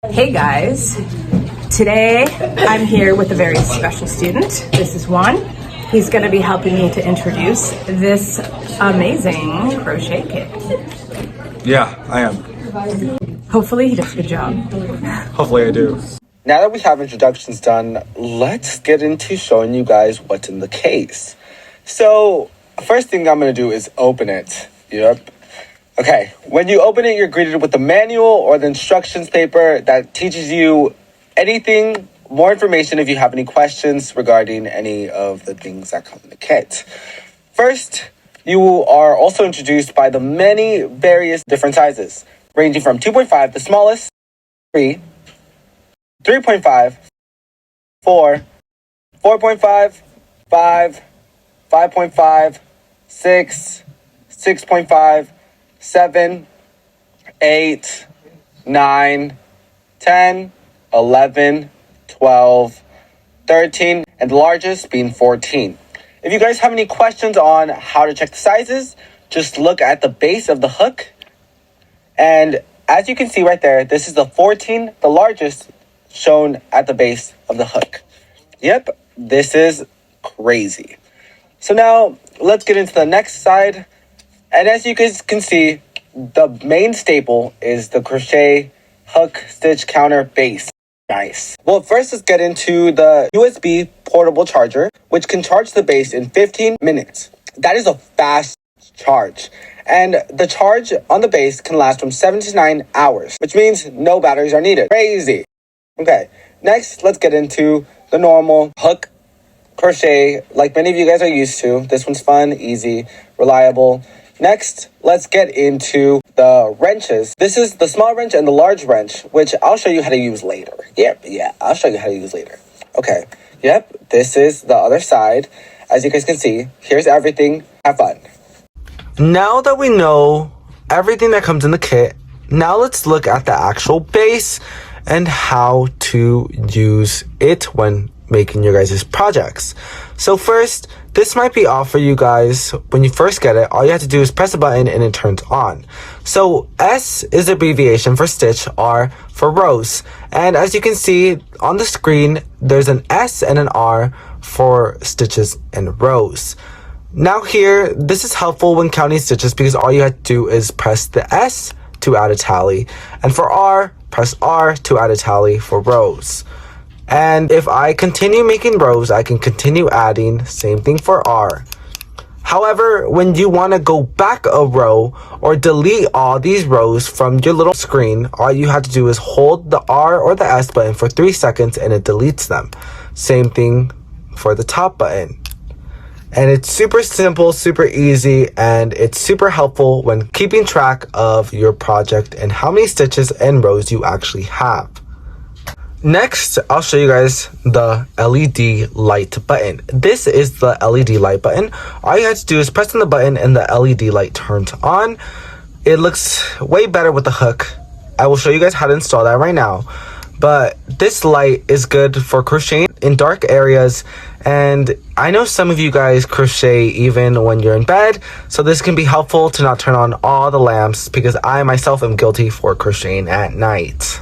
Hey guys, today I'm here with a very special student. This is Juan. He's going to be helping me to introduce this amazing crochet kit. Yeah, I am. Hopefully he does a good job. Hopefully I do. Now that we have introductions done, let's get into showing you guys what's in the case. So, first thing I'm going to do is open it. Yep. Okay, when you open it, you're greeted with the manual or the instructions paper that teaches you anything, more information if you have any questions regarding any of the things that come in the kit. First, you are also introduced by the many various different sizes, ranging from 2.5, the smallest, 3, 3.5, 4, 4.5, 5, 5.5, 6, 6.5, 7, 8, 9, 10, 11, 12, 13, and the largest being 14. If you guys have any questions on how to check the sizes, just look at the base of the hook. And as you can see right there, this is the 14, the largest, shown at the base of the hook. Yep, this is crazy. So now let's get into the next side. And as you guys can see, the main staple is the crochet hook stitch counter base. Nice. Well, first let's get into the USB portable charger, which can charge the base in 15 minutes. That is a fast charge. And the charge on the base can last from 7 to 9 hours, which means no batteries are needed. Crazy. Okay, next let's get into the normal hook crochet like many of you guys are used to. This one's fun, easy, reliable. Next, let's get into the wrenches. This is the small wrench and the large wrench, which I'll show you how to use later. Yeah, I'll show you how to use later. Okay, yep, this is the other side. As you guys can see, here's everything. Have fun. Now that we know everything that comes in the kit, now let's look at the actual base and how to use it when making your guys' projects. So first, this might be off for you guys when you first get it. All you have to do is press a button and it turns on. So S is abbreviation for stitch, R for rows. And as you can see on the screen, there's an S and an R for stitches and rows. Now here, this is helpful when counting stitches because all you have to do is press the S to add a tally. And for R, press R to add a tally for rows. And if I continue making rows, I can continue adding, same thing for R. However, when you want to go back a row or delete all these rows from your little screen, all you have to do is hold the R or the S button for 3 seconds and it deletes them. Same thing for the top button. And it's super simple, super easy, and it's super helpful when keeping track of your project and how many stitches and rows you actually have. Next, I'll show you guys the LED light button. This is the LED light button. All you have to do is press on the button and the LED light turns on. It looks way better with the hook. I will show you guys how to install that right now. But this light is good for crocheting in dark areas, and I know some of you guys crochet even when you're in bed, so this can be helpful to not turn on all the lamps because I myself am guilty for crocheting at night.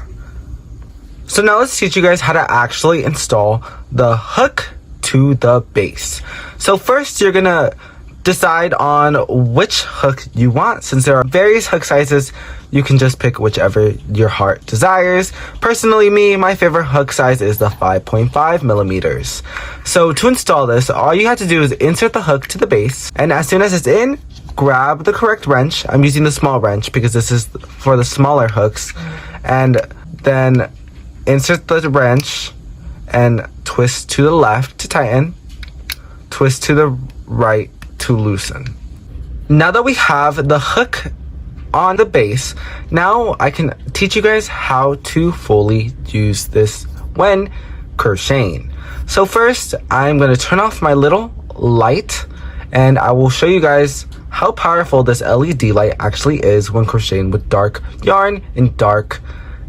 So now let's teach you guys how to actually install the hook to the base. So first you're gonna decide on which hook you want. Since there are various hook sizes, you can just pick whichever your heart desires. Personally, my favorite hook size is the 5.5 millimeters. So to install this, all you have to do is insert the hook to the base, and as soon as it's in, grab the correct wrench. I'm using the small wrench because this is for the smaller hooks, and then insert the wrench and twist to the left to tighten, twist to the right to loosen. Now that we have the hook on the base, now I can teach you guys how to fully use this when crocheting. So first, I'm going to turn off my little light and I will show you guys how powerful this LED light actually is when crocheting with dark yarn in dark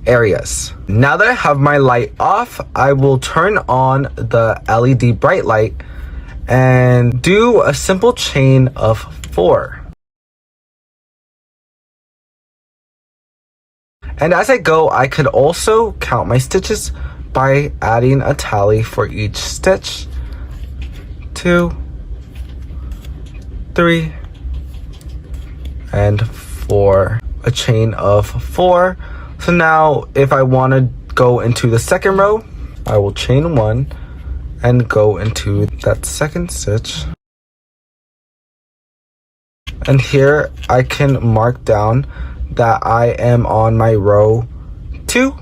areas. Now that I have my light off, I will turn on the LED bright light and do a simple chain of 4. And as I go, I could also count my stitches by adding a tally for each stitch. 2, 3, and 4. A chain of 4. So now if I want to go into the second row, I will chain 1 and go into that second stitch. And here I can mark down that I am on my row 2.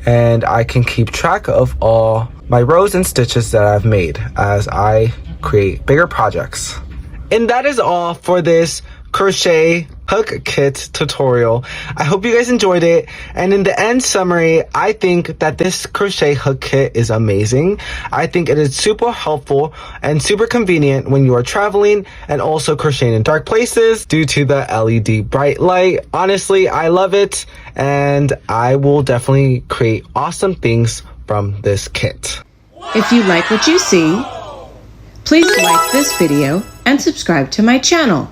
And I can keep track of all my rows and stitches that I've made as I create bigger projects. And that is all for this crochet hook kit tutorial. I hope you guys enjoyed it. And in the end summary, I think that this crochet hook kit is amazing. I think it is super helpful and super convenient when you are traveling and also crocheting in dark places due to the LED bright light. Honestly, I love it, and I will definitely create awesome things from this kit. If you like what you see, please like this video and subscribe to my channel.